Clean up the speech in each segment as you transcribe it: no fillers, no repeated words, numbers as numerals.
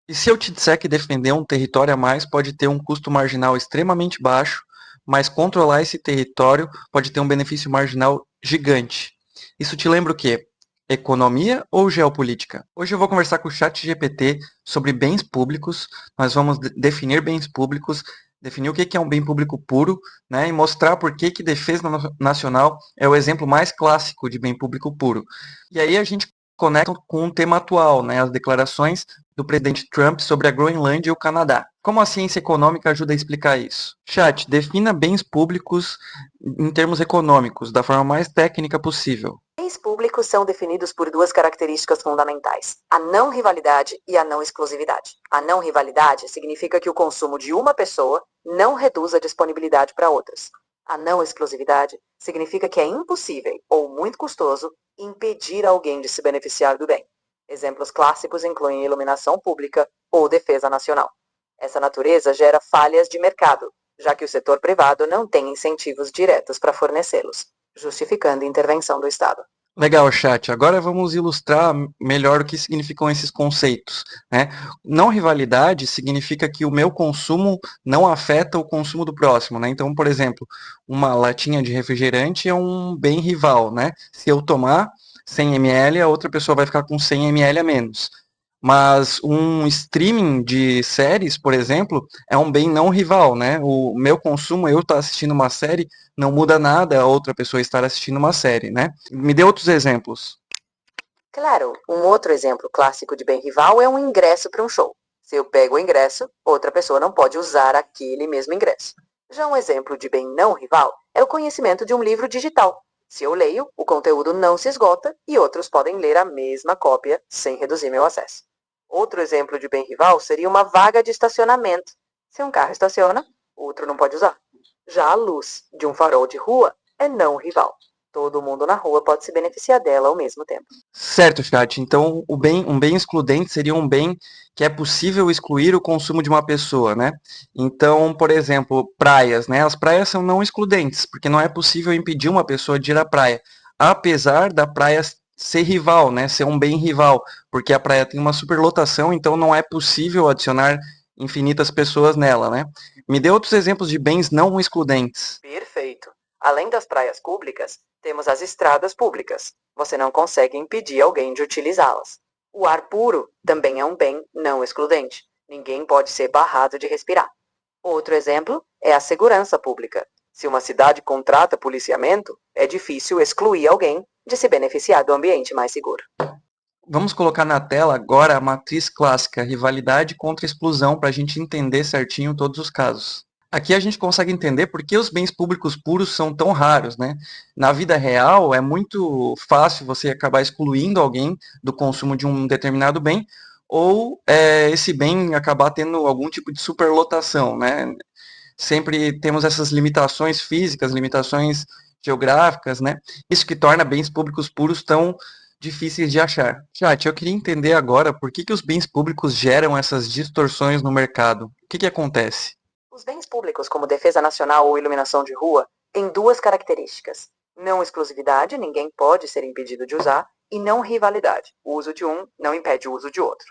E se eu te disser que defender um território a mais pode ter um custo marginal extremamente baixo, mas controlar esse território pode ter um benefício marginal gigante? Isso te lembra o quê? Economia ou geopolítica? Hoje eu vou conversar com o ChatGPT sobre bens públicos. Nós vamos definir bens públicos, definir o que é um bem público puro, né, e mostrar por que defesa nacional é o exemplo mais clássico de bem público puro. E aí a gente conecta com o tema atual, né, as declarações do presidente Trump sobre a Groenlândia e o Canadá. Como a ciência econômica ajuda a explicar isso? Chat, defina bens públicos em termos econômicos, da forma mais técnica possível. Bens públicos são definidos por duas características fundamentais: a não rivalidade e a não exclusividade. A não rivalidade significa que o consumo de uma pessoa não reduz a disponibilidade para outras. A não exclusividade significa que é impossível ou muito custoso impedir alguém de se beneficiar do bem. Exemplos clássicos incluem iluminação pública ou defesa nacional. Essa natureza gera falhas de mercado, já que o setor privado não tem incentivos diretos para fornecê-los, justificando a intervenção do Estado. Legal, chat. Agora vamos ilustrar melhor o que significam esses conceitos, né? Não rivalidade significa que o meu consumo não afeta o consumo do próximo, né? Então, por exemplo, uma latinha de refrigerante é um bem rival, né? Se eu tomar 100 ml, a outra pessoa vai ficar com 100 ml a menos. Mas um streaming de séries, por exemplo, é um bem não rival, né? O meu consumo, eu estar assistindo uma série, não muda nada a outra pessoa estar assistindo uma série, né? Me dê outros exemplos. Claro, um outro exemplo clássico de bem rival é um ingresso para um show. Se eu pego o ingresso, outra pessoa não pode usar aquele mesmo ingresso. Já um exemplo de bem não rival é o conhecimento de um livro digital. Se eu leio, o conteúdo não se esgota e outros podem ler a mesma cópia sem reduzir meu acesso. Outro exemplo de bem rival seria uma vaga de estacionamento. Se um carro estaciona, outro não pode usar. Já a luz de um farol de rua é não rival. Todo mundo na rua pode se beneficiar dela ao mesmo tempo. Certo, chat. Então, um bem excludente seria um bem que é possível excluir o consumo de uma pessoa, né? Então, por exemplo, praias, né? As praias são não excludentes, porque não é possível impedir uma pessoa de ir à praia, apesar da praia ser rival, né? Ser um bem rival, porque a praia tem uma superlotação, então não é possível adicionar infinitas pessoas nela, né? Me dê outros exemplos de bens não excludentes. Perfeito. Além das praias públicas, temos as estradas públicas. Você não consegue impedir alguém de utilizá-las. O ar puro também é um bem não excludente. Ninguém pode ser barrado de respirar. Outro exemplo é a segurança pública. Se uma cidade contrata policiamento, é difícil excluir alguém de se beneficiar do ambiente mais seguro. Vamos colocar na tela agora a matriz clássica, rivalidade contra exclusão, para a gente entender certinho todos os casos. Aqui a gente consegue entender por que os bens públicos puros são tão raros, né? Na vida real, é muito fácil você acabar excluindo alguém do consumo de um determinado bem, ou esse bem acabar tendo algum tipo de superlotação, né? Sempre temos essas limitações físicas, limitações geográficas, né? Isso que torna bens públicos puros tão difíceis de achar. Chat, eu queria entender agora por que os bens públicos geram essas distorções no mercado. O que acontece? Os bens públicos, como defesa nacional ou iluminação de rua, têm duas características: não exclusividade, ninguém pode ser impedido de usar, e não rivalidade, o uso de um não impede o uso de outro.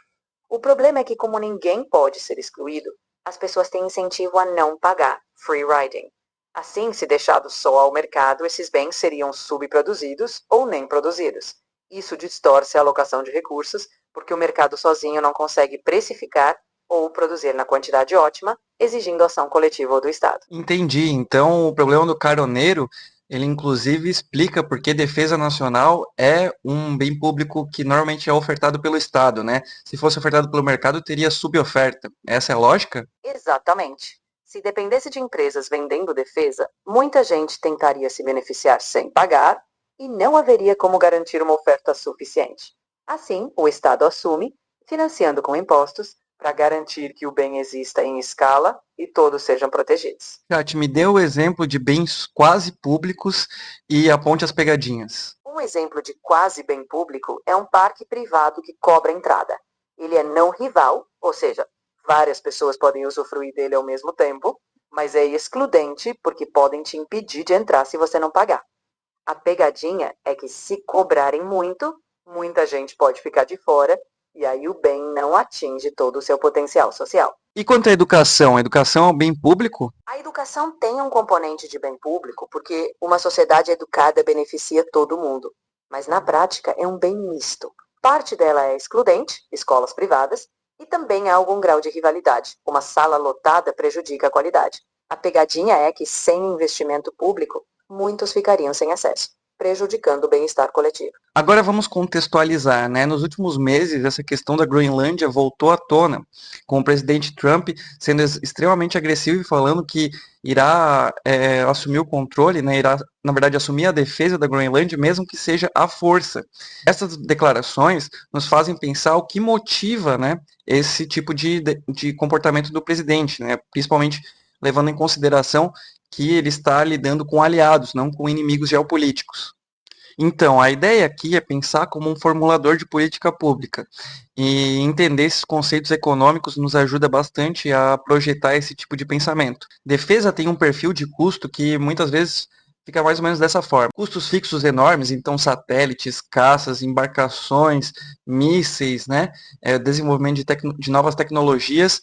O problema é que, como ninguém pode ser excluído, as pessoas têm incentivo a não pagar, free riding. Assim, se deixados só ao mercado, esses bens seriam subproduzidos ou nem produzidos. Isso distorce a alocação de recursos, porque o mercado sozinho não consegue precificar ou produzir na quantidade ótima, exigindo ação coletiva do Estado. Entendi. Então, o problema do caroneiro, ele inclusive explica por que defesa nacional é um bem público que normalmente é ofertado pelo Estado, né? Se fosse ofertado pelo mercado, teria suboferta. Essa é a lógica? Exatamente. Se dependesse de empresas vendendo defesa, muita gente tentaria se beneficiar sem pagar e não haveria como garantir uma oferta suficiente. Assim, o Estado assume, financiando com impostos, para garantir que o bem exista em escala e todos sejam protegidos. Chat, me deu o exemplo de bens quase públicos e aponte as pegadinhas. Um exemplo de quase bem público é um parque privado que cobra entrada. Ele é não rival, ou seja, várias pessoas podem usufruir dele ao mesmo tempo, mas é excludente porque podem te impedir de entrar se você não pagar. A pegadinha é que se cobrarem muito, muita gente pode ficar de fora E aí o bem não atinge todo o seu potencial social. E quanto à educação? A educação é um bem público? A educação tem um componente de bem público porque uma sociedade educada beneficia todo mundo. Mas na prática é um bem misto. Parte dela é excludente, escolas privadas, e também há algum grau de rivalidade. Uma sala lotada prejudica a qualidade. A pegadinha é que sem investimento público, muitos ficariam sem acesso, prejudicando o bem-estar coletivo. Agora vamos contextualizar, né? Nos últimos meses, essa questão da Groenlândia voltou à tona, com o presidente Trump sendo extremamente agressivo e falando que irá assumir o controle, né? Irá, na verdade, assumir a defesa da Groenlândia, mesmo que seja à força. Essas declarações nos fazem pensar o que motiva, né, esse tipo de comportamento do presidente, né? Principalmente levando em consideração que ele está lidando com aliados, não com inimigos geopolíticos. Então, a ideia aqui é pensar como um formulador de política pública. E entender esses conceitos econômicos nos ajuda bastante a projetar esse tipo de pensamento. Defesa tem um perfil de custo que muitas vezes fica mais ou menos dessa forma. Custos fixos enormes, então satélites, caças, embarcações, mísseis, né? Desenvolvimento de novas tecnologias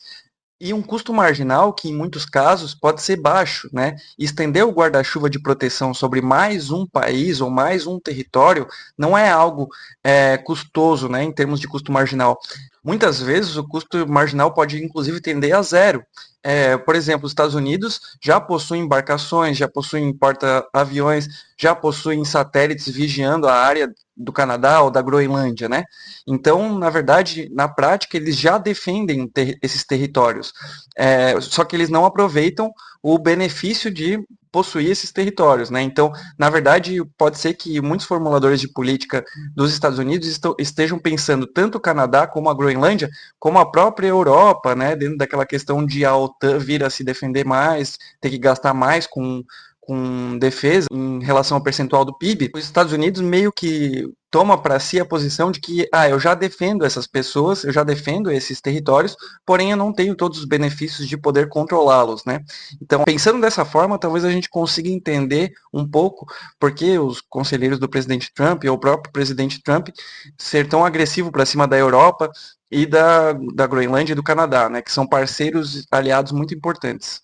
e um custo marginal que, em muitos casos, pode ser baixo, né? Estender o guarda-chuva de proteção sobre mais um país ou mais um território não é algo custoso, né, em termos de custo marginal. Muitas vezes o custo marginal pode, inclusive, tender a zero. Por exemplo, os Estados Unidos já possuem embarcações, já possuem porta-aviões, já possuem satélites vigiando a área do Canadá ou da Groenlândia, né? Então, na verdade, na prática, eles já defendem esses territórios, só que eles não aproveitam o benefício de possuir esses territórios, né? Então, na verdade, pode ser que muitos formuladores de política dos Estados Unidos estejam pensando tanto o Canadá como a Groenlândia, como a própria Europa, né? Dentro daquela questão de a OTAN vir a se defender mais, ter que gastar mais com defesa em relação ao percentual do PIB, os Estados Unidos meio que toma para si a posição de que, eu já defendo essas pessoas, eu já defendo esses territórios, porém eu não tenho todos os benefícios de poder controlá-los, né? Então, pensando dessa forma, talvez a gente consiga entender um pouco por que os conselheiros do presidente Trump, ou o próprio presidente Trump, ser tão agressivo para cima da Europa e da Groenlândia e do Canadá, né? Que são parceiros aliados muito importantes.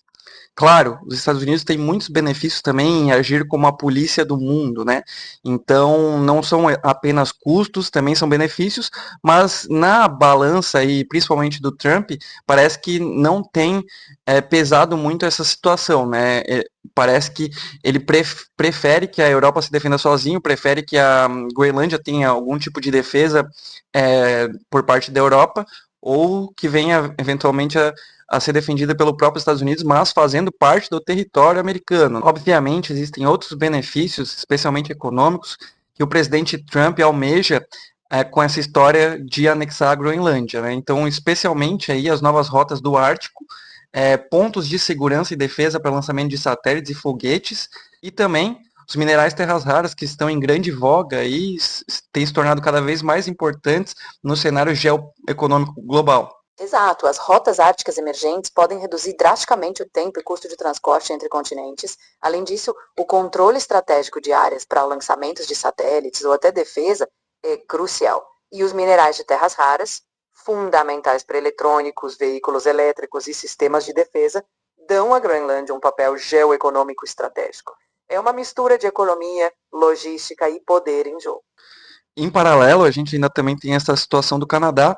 Claro, os Estados Unidos têm muitos benefícios também em agir como a polícia do mundo, né? Então, não são apenas custos, também são benefícios, mas na balança, e principalmente do Trump, parece que não tem pesado muito essa situação, né? Parece que ele prefere que a Europa se defenda sozinho, prefere que a Groenlândia tenha algum tipo de defesa por parte da Europa, ou que venha eventualmente a ser defendida pelo próprio Estados Unidos, mas fazendo parte do território americano. Obviamente, existem outros benefícios, especialmente econômicos, que o presidente Trump almeja com essa história de anexar a Groenlândia, né? Então, especialmente aí as novas rotas do Ártico, pontos de segurança e defesa para lançamento de satélites e foguetes, e também os minerais terras raras que estão em grande voga e têm se tornado cada vez mais importantes no cenário geoeconômico global. Exato, as rotas árticas emergentes podem reduzir drasticamente o tempo e custo de transporte entre continentes. Além disso, o controle estratégico de áreas para lançamentos de satélites ou até defesa é crucial. E os minerais de terras raras, fundamentais para eletrônicos, veículos elétricos e sistemas de defesa, dão à Groenlândia um papel geoeconômico estratégico. É uma mistura de economia, logística e poder em jogo. Em paralelo, a gente ainda também tem essa situação do Canadá,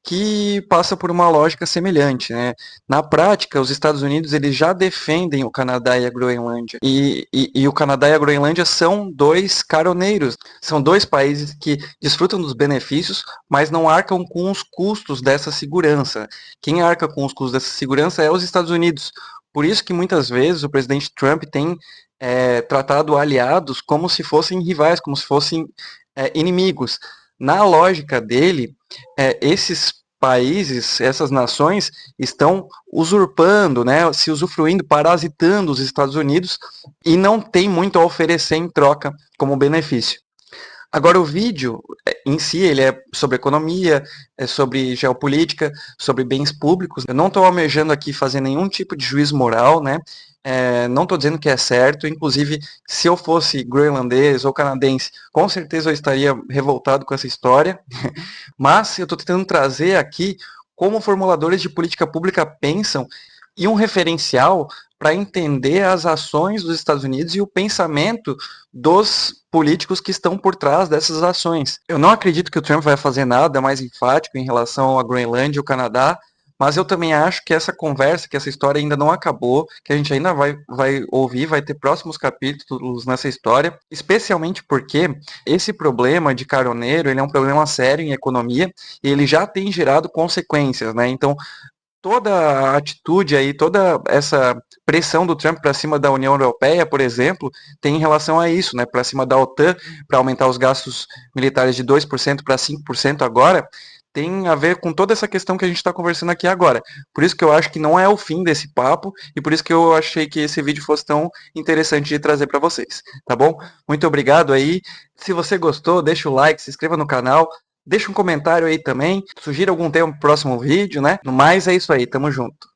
que passa por uma lógica semelhante, né? Na prática, os Estados Unidos eles já defendem o Canadá e a Groenlândia. E o Canadá e a Groenlândia são dois caroneiros, são dois países que desfrutam dos benefícios, mas não arcam com os custos dessa segurança. Quem arca com os custos dessa segurança é os Estados Unidos. Por isso que muitas vezes o presidente Trump tem tratado aliados como se fossem rivais, como se fossem inimigos. Na lógica dele, esses países, essas nações estão usurpando, né, se usufruindo, parasitando os Estados Unidos e não tem muito a oferecer em troca como benefício. Agora, o vídeo em si, ele é sobre economia, é sobre geopolítica, sobre bens públicos. Eu não estou almejando aqui fazer nenhum tipo de juízo moral, né? Não estou dizendo que é certo, inclusive, se eu fosse groenlandês ou canadense, com certeza eu estaria revoltado com essa história, mas eu estou tentando trazer aqui como formuladores de política pública pensam e um referencial para entender as ações dos Estados Unidos e o pensamento dos políticos que estão por trás dessas ações. Eu não acredito que o Trump vai fazer nada mais enfático em relação à Groenlândia e ao Canadá, mas eu também acho que essa conversa, que essa história ainda não acabou, que a gente ainda vai ouvir, vai ter próximos capítulos nessa história, especialmente porque esse problema de caroneiro, ele é um problema sério em economia e ele já tem gerado consequências, né? Então, toda a atitude aí, toda essa pressão do Trump para cima da União Europeia, por exemplo, tem em relação a isso, né? Para cima da OTAN, para aumentar os gastos militares de 2% para 5% agora, tem a ver com toda essa questão que a gente está conversando aqui agora. Por isso que eu acho que não é o fim desse papo e por isso que eu achei que esse vídeo fosse tão interessante de trazer para vocês, tá bom? Muito obrigado aí. Se você gostou, deixa o like, se inscreva no canal. Deixa um comentário aí também, sugira algum tema pro próximo vídeo, né? No mais é isso aí, tamo junto.